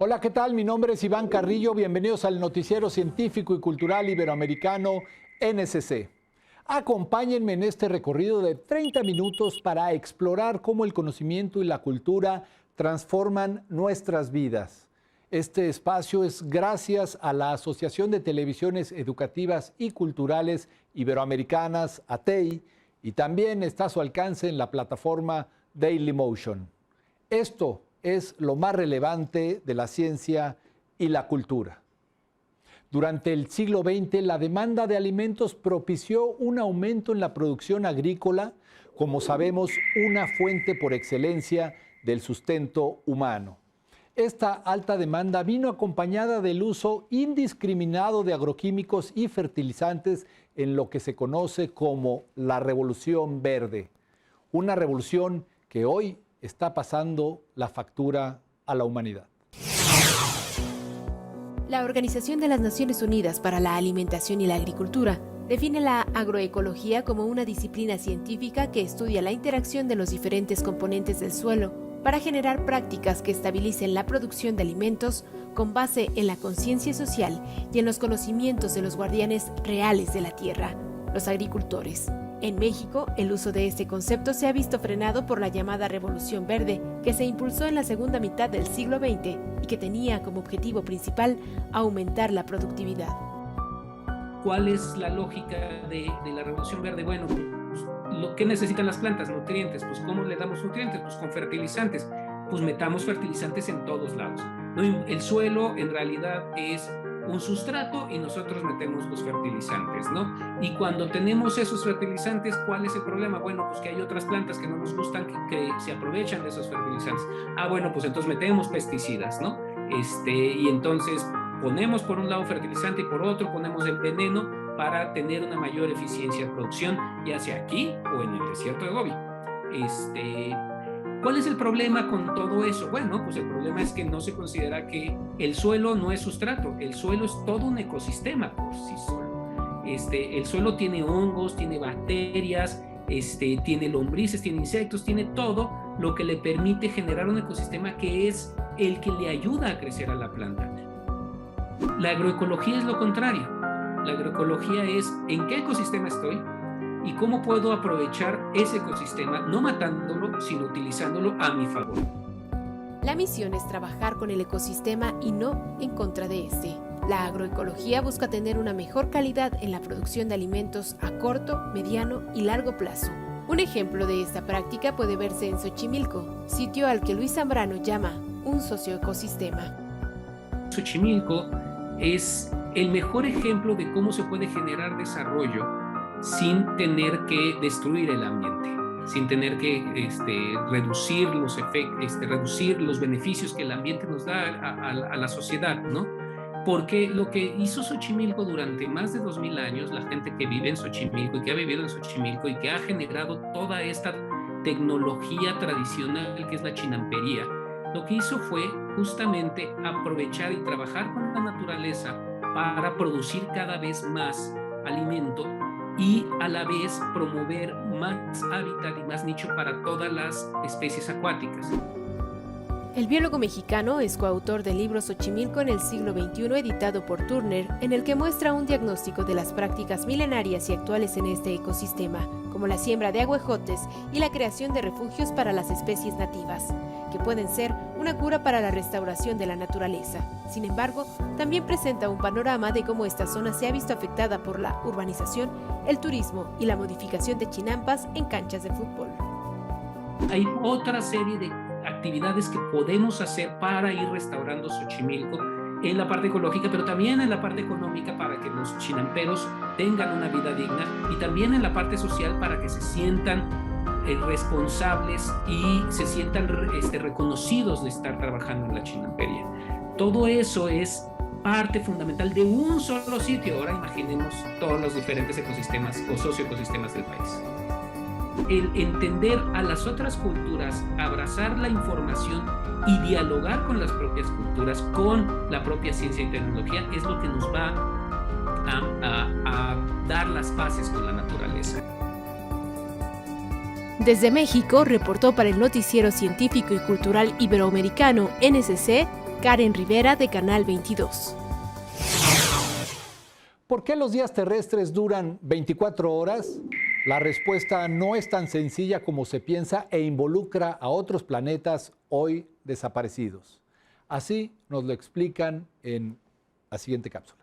Hola, ¿qué tal? Mi nombre es Iván Carrillo. Bienvenidos al Noticiero Científico y Cultural Iberoamericano NSC. Acompáñenme en este recorrido de 30 minutos para explorar cómo el conocimiento y la cultura transforman nuestras vidas. Este espacio es gracias a la Asociación de Televisiones Educativas y Culturales Iberoamericanas, ATEI, y también está a su alcance en la plataforma Dailymotion. Esto es lo más relevante de la ciencia y la cultura. Durante el siglo XX, la demanda de alimentos propició un aumento en la producción agrícola, como sabemos, una fuente por excelencia del sustento humano. Esta alta demanda vino acompañada del uso indiscriminado de agroquímicos y fertilizantes en lo que se conoce como la Revolución Verde, una revolución que hoy está pasando la factura a la humanidad. La Organización de las Naciones Unidas para la Alimentación y la Agricultura define la agroecología como una disciplina científica que estudia la interacción de los diferentes componentes del suelo para generar prácticas que estabilicen la producción de alimentos con base en la conciencia social y en los conocimientos de los guardianes reales de la tierra, los agricultores. En México, el uso de este concepto se ha visto frenado por la llamada Revolución Verde, que se impulsó en la segunda mitad del siglo XX y que tenía como objetivo principal aumentar la productividad. ¿Cuál es la lógica de la Revolución Verde? Bueno, pues, ¿qué necesitan las plantas? Nutrientes. Pues, ¿cómo le damos nutrientes? Pues con fertilizantes. Pues metamos fertilizantes en todos lados. El suelo en realidad es un sustrato y nosotros metemos los fertilizantes, ¿no? Y cuando tenemos esos fertilizantes, ¿cuál es el problema? Bueno, pues que hay otras plantas que no nos gustan, que se aprovechan de esos fertilizantes. Bueno, pues entonces metemos pesticidas, ¿no? Y entonces ponemos por un lado fertilizante y por otro ponemos el veneno para tener una mayor eficiencia de producción, ya sea aquí o en el desierto de Gobi. ¿Cuál es el problema con todo eso? Bueno, pues el problema es que no se considera que el suelo no es sustrato, el suelo es todo un ecosistema por sí solo. El suelo tiene hongos, tiene bacterias, tiene lombrices, tiene insectos, tiene todo lo que le permite generar un ecosistema que es el que le ayuda a crecer a la planta. La agroecología es lo contrario. La agroecología es en qué ecosistema estoy y cómo puedo aprovechar ese ecosistema, no matándolo, sino utilizándolo a mi favor. La misión es trabajar con el ecosistema y no en contra de este. La agroecología busca tener una mejor calidad en la producción de alimentos a corto, mediano y largo plazo. Un ejemplo de esta práctica puede verse en Xochimilco, sitio al que Luis Zambrano llama un socioecosistema. Xochimilco es el mejor ejemplo de cómo se puede generar desarrollo sin tener que destruir el ambiente, sin tener que reducir los beneficios que el ambiente nos da a la sociedad, ¿no? Porque lo que hizo Xochimilco durante más de 2000 años, la gente que vive en Xochimilco y que ha vivido en Xochimilco y que ha generado toda esta tecnología tradicional que es la chinampería, lo que hizo fue justamente aprovechar y trabajar con la naturaleza para producir cada vez más alimento y a la vez promover más hábitat y más nicho para todas las especies acuáticas. El biólogo mexicano es coautor del libro Xochimilco en el siglo XXI, editado por Turner, en el que muestra un diagnóstico de las prácticas milenarias y actuales en este ecosistema, como la siembra de aguejotes y la creación de refugios para las especies nativas, que pueden ser una cura para la restauración de la naturaleza. Sin embargo, también presenta un panorama de cómo esta zona se ha visto afectada por la urbanización, el turismo y la modificación de chinampas en canchas de fútbol. Hay otra serie de actividades que podemos hacer para ir restaurando Xochimilco en la parte ecológica, pero también en la parte económica para que los chinamperos tengan una vida digna y también en la parte social para que se sientan responsables y se sientan reconocidos de estar trabajando en la chinampería. Todo eso es parte fundamental de un solo sitio. Ahora imaginemos todos los diferentes ecosistemas o socioecosistemas del país. El entender a las otras culturas, abrazar la información y dialogar con las propias culturas, con la propia ciencia y tecnología, es lo que nos va a dar las bases con la naturaleza. Desde México, reportó para el Noticiero Científico y Cultural Iberoamericano NSC, Karen Rivera de Canal 22. ¿Por qué los días terrestres duran 24 horas? La respuesta no es tan sencilla como se piensa e involucra a otros planetas hoy desaparecidos. Así nos lo explican en la siguiente cápsula.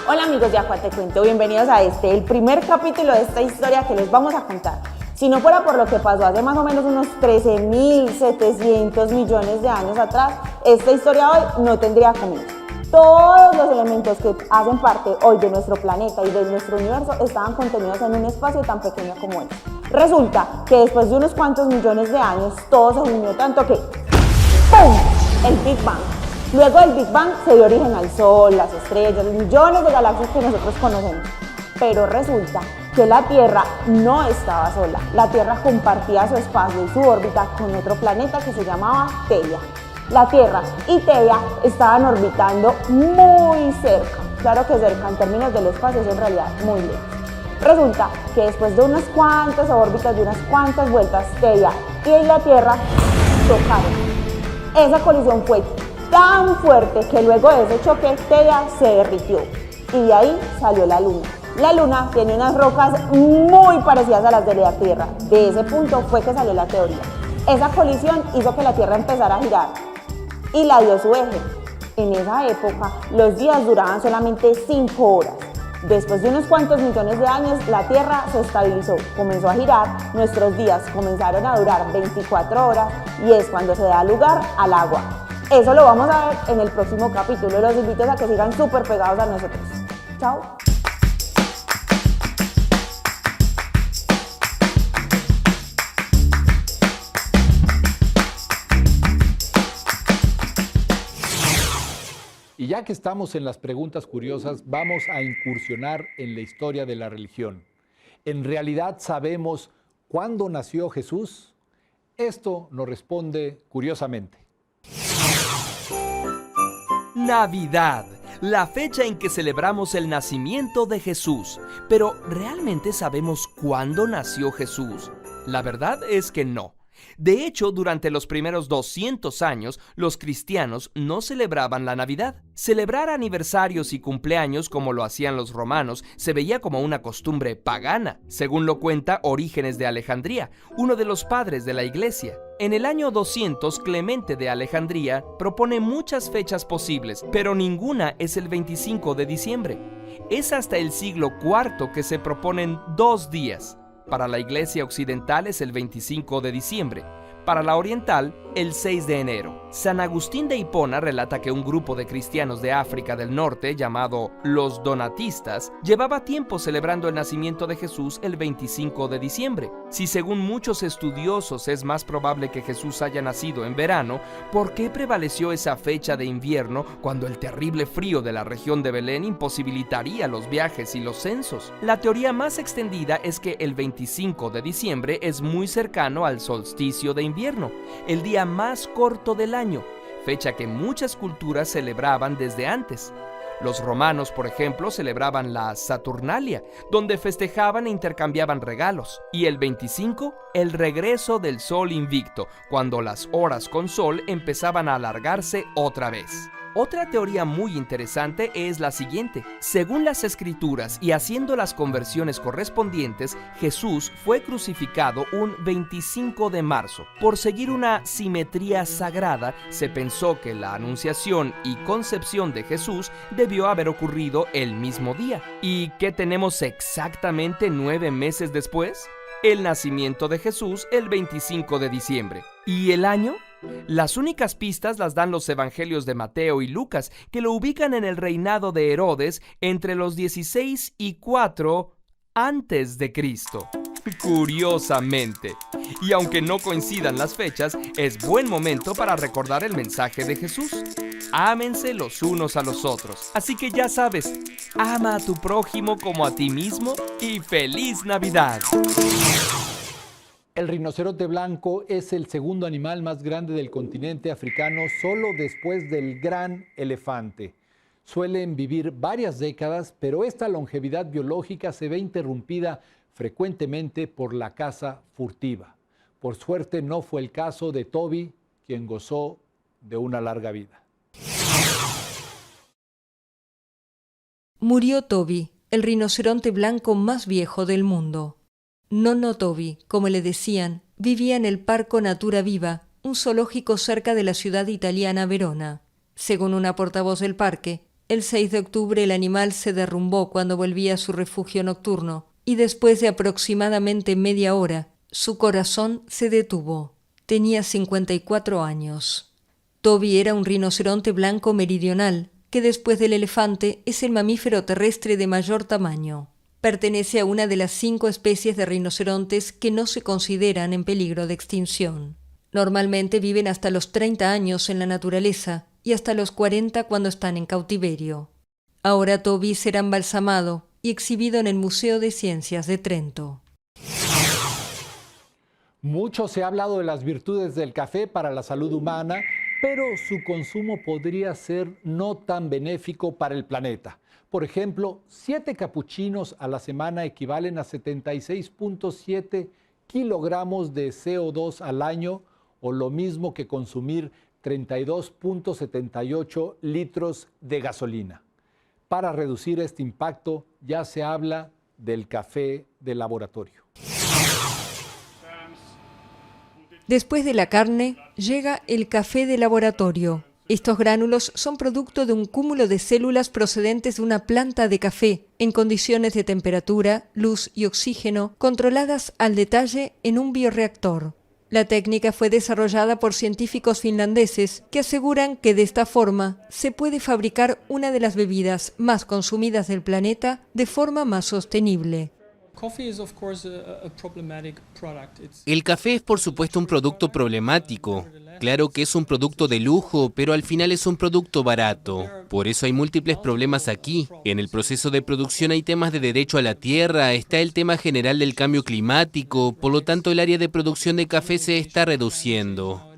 Hola amigos de Acua Te Cuento, bienvenidos a el primer capítulo de esta historia que les vamos a contar. Si no fuera por lo que pasó hace más o menos unos 13.700 millones de años atrás, esta historia hoy no tendría comienzo. Todos los elementos que hacen parte hoy de nuestro planeta y de nuestro universo estaban contenidos en un espacio tan pequeño como este. Resulta que después de unos cuantos millones de años, todo se unió tanto que ¡pum! El Big Bang. Luego del Big Bang se dio origen al Sol, las estrellas, millones de galaxias que nosotros conocemos. Pero resulta que la Tierra no estaba sola. La Tierra compartía su espacio y su órbita con otro planeta que se llamaba Theia. La Tierra y Theia estaban orbitando muy cerca. Claro que cerca, en términos del espacio es en realidad muy lejos. Resulta que después de unas cuantas órbitas, de unas cuantas vueltas, Theia y la Tierra chocaron. Esa colisión fue tan fuerte que luego de ese choque Theia se derritió y de ahí salió la Luna. La Luna tiene unas rocas muy parecidas a las de la Tierra. De ese punto fue que salió la teoría. Esa colisión hizo que la Tierra empezara a girar y la dio su eje. En esa época los días duraban solamente 5 horas. Después de unos cuantos millones de años la Tierra se estabilizó, comenzó a girar, nuestros días comenzaron a durar 24 horas y es cuando se da lugar al agua. Eso lo vamos a ver en el próximo capítulo. Los invito a que sigan súper pegados a nosotros. Chao. Y ya que estamos en las preguntas curiosas, vamos a incursionar en la historia de la religión. ¿En realidad sabemos cuándo nació Jesús? Esto nos responde curiosamente. Navidad, la fecha en que celebramos el nacimiento de Jesús. Pero, ¿realmente sabemos cuándo nació Jesús? La verdad es que no. De hecho, durante los primeros 200 años, los cristianos no celebraban la Navidad. Celebrar aniversarios y cumpleaños como lo hacían los romanos se veía como una costumbre pagana, según lo cuenta Orígenes de Alejandría, uno de los padres de la Iglesia. En el año 200, Clemente de Alejandría propone muchas fechas posibles, pero ninguna es el 25 de diciembre. Es hasta el siglo IV que se proponen 2 días. Para la Iglesia occidental es el 25 de diciembre, para la oriental, el 6 de enero. San Agustín de Hipona relata que un grupo de cristianos de África del Norte, llamado los Donatistas, llevaba tiempo celebrando el nacimiento de Jesús el 25 de diciembre. Si según muchos estudiosos es más probable que Jesús haya nacido en verano, ¿por qué prevaleció esa fecha de invierno cuando el terrible frío de la región de Belén imposibilitaría los viajes y los censos? La teoría más extendida es que el 25 de diciembre es muy cercano al solsticio de invierno, el día más corto del año, fecha que muchas culturas celebraban desde antes. Los romanos, por ejemplo, celebraban la Saturnalia, donde festejaban e intercambiaban regalos. Y el 25, el regreso del sol invicto, cuando las horas con sol empezaban a alargarse otra vez. Otra teoría muy interesante es la siguiente. Según las escrituras y haciendo las conversiones correspondientes, Jesús fue crucificado un 25 de marzo. Por seguir una simetría sagrada, se pensó que la anunciación y concepción de Jesús debió haber ocurrido el mismo día. ¿Y qué tenemos exactamente 9 meses después? El nacimiento de Jesús el 25 de diciembre. ¿Y el año? Las únicas pistas las dan los evangelios de Mateo y Lucas, que lo ubican en el reinado de Herodes entre los 16 y 4 antes de Cristo. Curiosamente. Y aunque no coincidan las fechas, es buen momento para recordar el mensaje de Jesús. Ámense los unos a los otros. Así que ya sabes, ama a tu prójimo como a ti mismo y ¡feliz Navidad! El rinoceronte blanco es el segundo animal más grande del continente africano, solo después del gran elefante. Suelen vivir varias décadas, pero esta longevidad biológica se ve interrumpida frecuentemente por la caza furtiva. Por suerte no fue el caso de Toby, quien gozó de una larga vida. Murió Toby, el rinoceronte blanco más viejo del mundo. Nonno Toby, como le decían, vivía en el Parco Natura Viva, un zoológico cerca de la ciudad italiana Verona. Según una portavoz del parque, el 6 de octubre el animal se derrumbó cuando volvía a su refugio nocturno y después de aproximadamente media hora, su corazón se detuvo. Tenía 54 años. Toby era un rinoceronte blanco meridional, que después del elefante es el mamífero terrestre de mayor tamaño. Pertenece a una de las 5 especies de rinocerontes que no se consideran en peligro de extinción. Normalmente viven hasta los 30 años en la naturaleza y hasta los 40 cuando están en cautiverio. Ahora Toby será embalsamado y exhibido en el Museo de Ciencias de Trento. Mucho se ha hablado de las virtudes del café para la salud humana, pero su consumo podría ser no tan benéfico para el planeta. Por ejemplo, 7 capuchinos a la semana equivalen a 76.7 kilogramos de CO2 al año, o lo mismo que consumir 32.78 litros de gasolina. Para reducir este impacto, ya se habla del café de laboratorio. Después de la carne, llega el café de laboratorio. Estos gránulos son producto de un cúmulo de células procedentes de una planta de café, en condiciones de temperatura, luz y oxígeno, controladas al detalle en un bioreactor. La técnica fue desarrollada por científicos finlandeses que aseguran que de esta forma se puede fabricar una de las bebidas más consumidas del planeta de forma más sostenible. El café es por supuesto un producto problemático. Claro que es un producto de lujo, pero al final es un producto barato. Por eso hay múltiples problemas aquí. En el proceso de producción hay temas de derecho a la tierra, está el tema general del cambio climático, por lo tanto el área de producción de café se está reduciendo.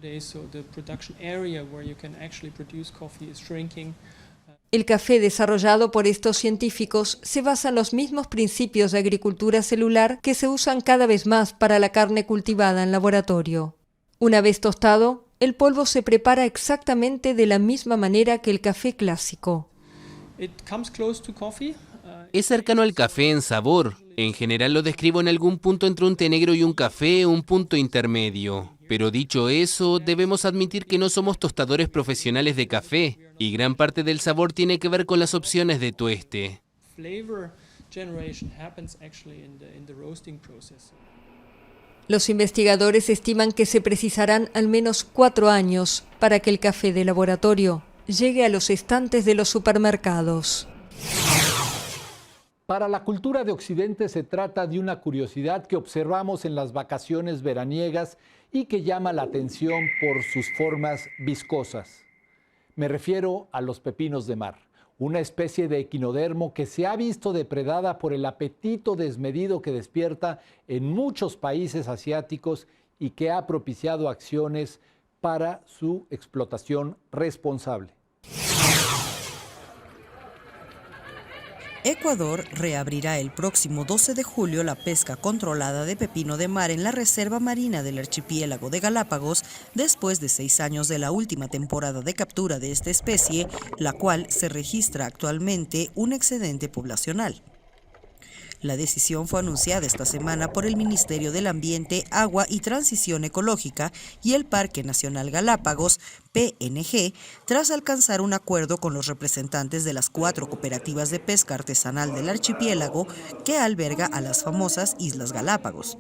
El café desarrollado por estos científicos se basa en los mismos principios de agricultura celular que se usan cada vez más para la carne cultivada en laboratorio. Una vez tostado, el polvo se prepara exactamente de la misma manera que el café clásico. Es cercano al café en sabor. En general lo describo en algún punto entre un té negro y un café, un punto intermedio. Pero dicho eso, debemos admitir que no somos tostadores profesionales de café, y gran parte del sabor tiene que ver con las opciones de tueste. Los investigadores estiman que se precisarán al menos 4 años para que el café de laboratorio llegue a los estantes de los supermercados. Para la cultura de Occidente se trata de una curiosidad que observamos en las vacaciones veraniegas y que llama la atención por sus formas viscosas. Me refiero a los pepinos de mar, una especie de equinodermo que se ha visto depredada por el apetito desmedido que despierta en muchos países asiáticos y que ha propiciado acciones para su explotación responsable. Ecuador reabrirá el próximo 12 de julio la pesca controlada de pepino de mar en la Reserva Marina del Archipiélago de Galápagos después de 6 años de la última temporada de captura de esta especie, la cual se registra actualmente un excedente poblacional. La decisión fue anunciada esta semana por el Ministerio del Ambiente, Agua y Transición Ecológica y el Parque Nacional Galápagos, PNG, tras alcanzar un acuerdo con los representantes de las 4 cooperativas de pesca artesanal del archipiélago que alberga a las famosas Islas Galápagos.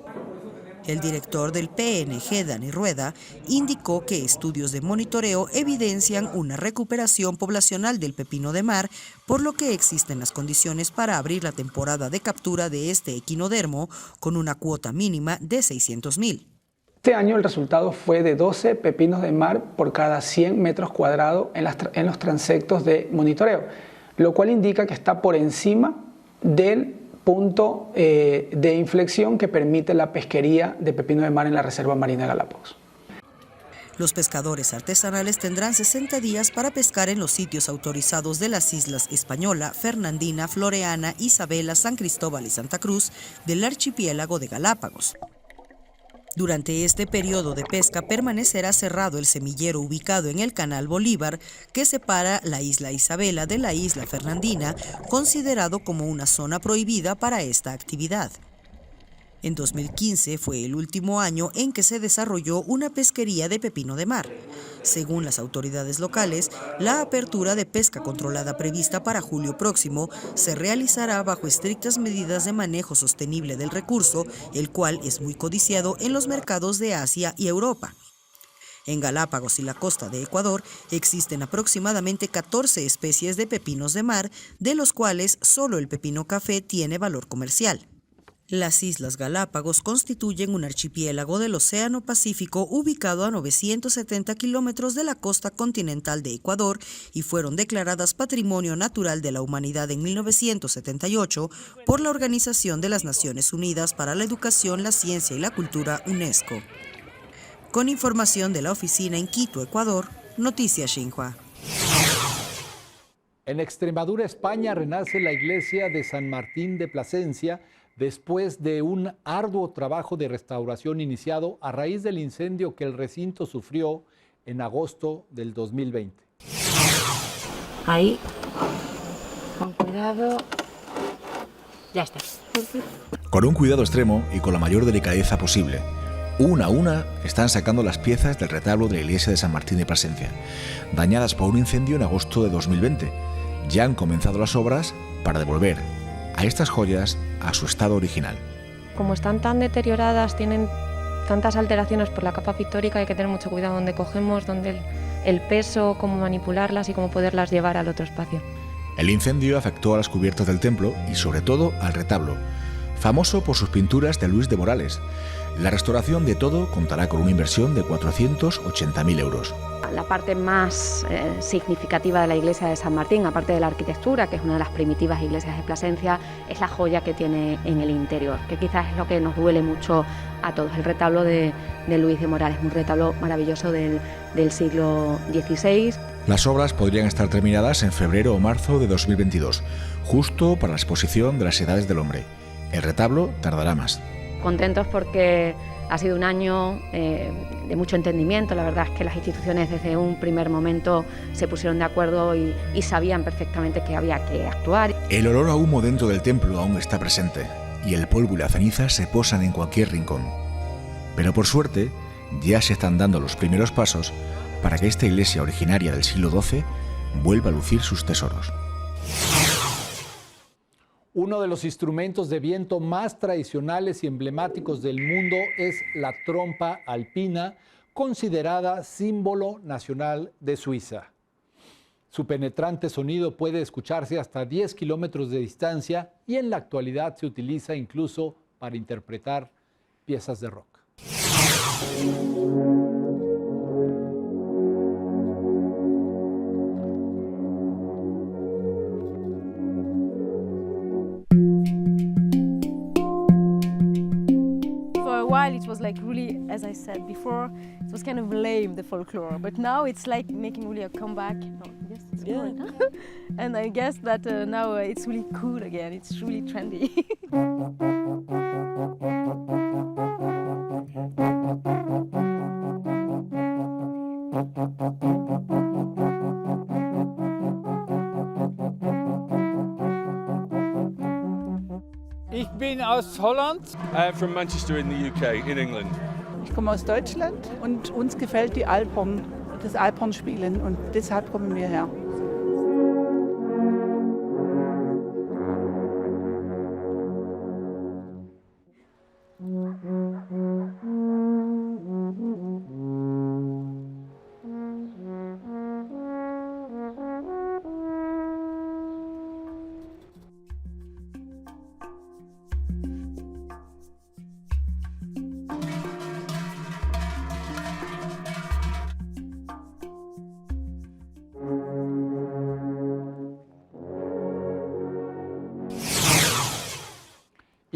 El director del PNG, Dani Rueda, indicó que estudios de monitoreo evidencian una recuperación poblacional del pepino de mar, por lo que existen las condiciones para abrir la temporada de captura de este equinodermo con una cuota mínima de 600.000. Este año el resultado fue de 12 pepinos de mar por cada 100 metros cuadrados en los transectos de monitoreo, lo cual indica que está por encima del punto de inflexión que permite la pesquería de pepino de mar en la Reserva Marina de Galápagos. Los pescadores artesanales tendrán 60 días para pescar en los sitios autorizados de las islas Española, Fernandina, Floreana, Isabela, San Cristóbal y Santa Cruz del archipiélago de Galápagos. Durante este periodo de pesca permanecerá cerrado el semillero ubicado en el Canal Bolívar, que separa la isla Isabela de la isla Fernandina, considerado como una zona prohibida para esta actividad. En 2015 fue el último año en que se desarrolló una pesquería de pepino de mar. Según las autoridades locales, la apertura de pesca controlada prevista para julio próximo se realizará bajo estrictas medidas de manejo sostenible del recurso, el cual es muy codiciado en los mercados de Asia y Europa. En Galápagos y la costa de Ecuador existen aproximadamente 14 especies de pepinos de mar, de los cuales solo el pepino café tiene valor comercial. Las Islas Galápagos constituyen un archipiélago del Océano Pacífico ubicado a 970 kilómetros de la costa continental de Ecuador y fueron declaradas Patrimonio Natural de la Humanidad en 1978 por la Organización de las Naciones Unidas para la Educación, la Ciencia y la Cultura, UNESCO. Con información de la oficina en Quito, Ecuador, Noticias Xinhua. En Extremadura, España, renace la iglesia de San Martín de Plasencia después de un arduo trabajo de restauración iniciado a raíz del incendio que el recinto sufrió en agosto del 2020. Ahí, con cuidado, ya está. Con un cuidado extremo y con la mayor delicadeza posible, una a una están sacando las piezas del retablo de la iglesia de San Martín de Plasencia, dañadas por un incendio en agosto de 2020. Ya han comenzado las obras para devolver a estas joyas a su estado original. Como están tan deterioradas, tienen tantas alteraciones por la capa pictórica, hay que tener mucho cuidado donde cogemos, donde el peso, cómo manipularlas y cómo poderlas llevar al otro espacio. El incendio afectó a las cubiertas del templo y sobre todo al retablo, famoso por sus pinturas de Luis de Morales. La restauración de todo contará con una inversión de 480.000 euros. La parte más significativa de la iglesia de San Martín, aparte de la arquitectura, que es una de las primitivas iglesias de Plasencia, es la joya que tiene en el interior, que quizás es lo que nos duele mucho a todos. El retablo de Luis de Morales, un retablo maravilloso del siglo XVI. Las obras podrían estar terminadas en febrero o marzo de 2022, justo para la exposición de las edades del hombre. El retablo tardará más. Contentos porque ha sido un año de mucho entendimiento. La verdad es que las instituciones desde un primer momento se pusieron de acuerdo y sabían perfectamente que había que actuar. El olor a humo dentro del templo aún está presente y el polvo y la ceniza se posan en cualquier rincón. Pero por suerte ya se están dando los primeros pasos para que esta iglesia originaria del siglo XII vuelva a lucir sus tesoros. Uno de los instrumentos de viento más tradicionales y emblemáticos del mundo es la trompa alpina, considerada símbolo nacional de Suiza. Su penetrante sonido puede escucharse hasta 10 kilómetros de distancia y en la actualidad se utiliza incluso para interpretar piezas de rock. It was like really, as I said before, it was kind of lame, the folklore, but now it's like making really a comeback. No, yes, it's correct, huh? And I guess that now it's really cool again, it's really trendy. Ich bin aus Holland. From Manchester in the UK, in England. Ich komme aus Deutschland und uns gefällt die Alphorn, das Alphornspielen und deshalb kommen wir her.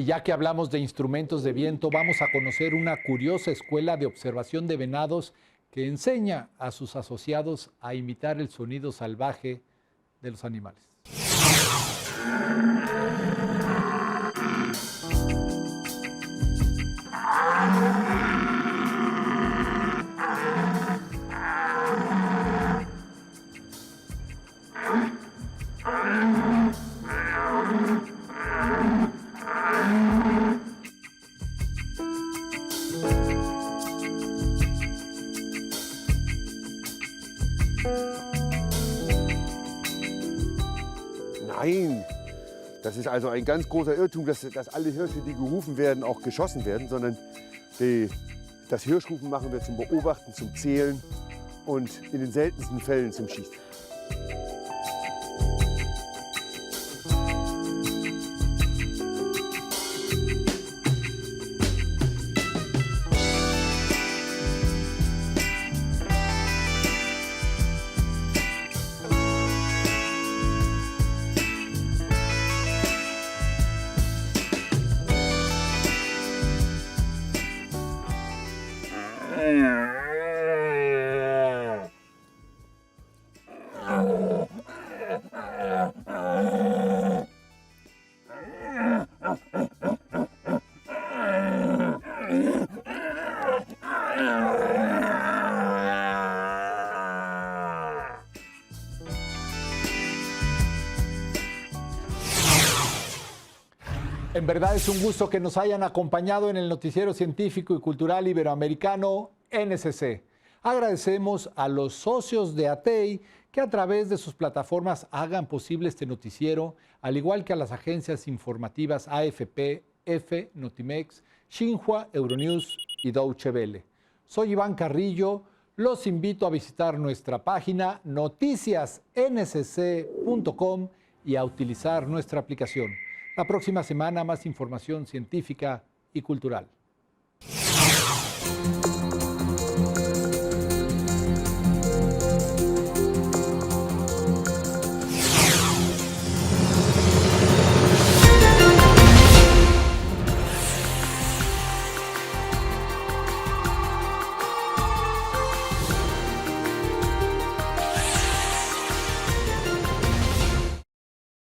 Y ya que hablamos de instrumentos de viento, vamos a conocer una curiosa escuela de observación de venados que enseña a sus asociados a imitar el sonido salvaje de los animales. Nein, das ist also ein ganz großer Irrtum, dass alle Hirsche, die gerufen werden, auch geschossen werden, sondern das Hirschrufen machen wir zum Beobachten, zum Zählen und in den seltensten Fällen zum Schießen. En verdad es un gusto que nos hayan acompañado en el Noticiero Científico y Cultural Iberoamericano NSC. Agradecemos a los socios de ATEI que a través de sus plataformas hagan posible este noticiero, al igual que a las agencias informativas AFP, EFE, Notimex, Xinhua, Euronews y Deutsche Welle. Soy Iván Carrillo, los invito a visitar nuestra página noticiasnsc.com y a utilizar nuestra aplicación. La próxima semana más información científica y cultural.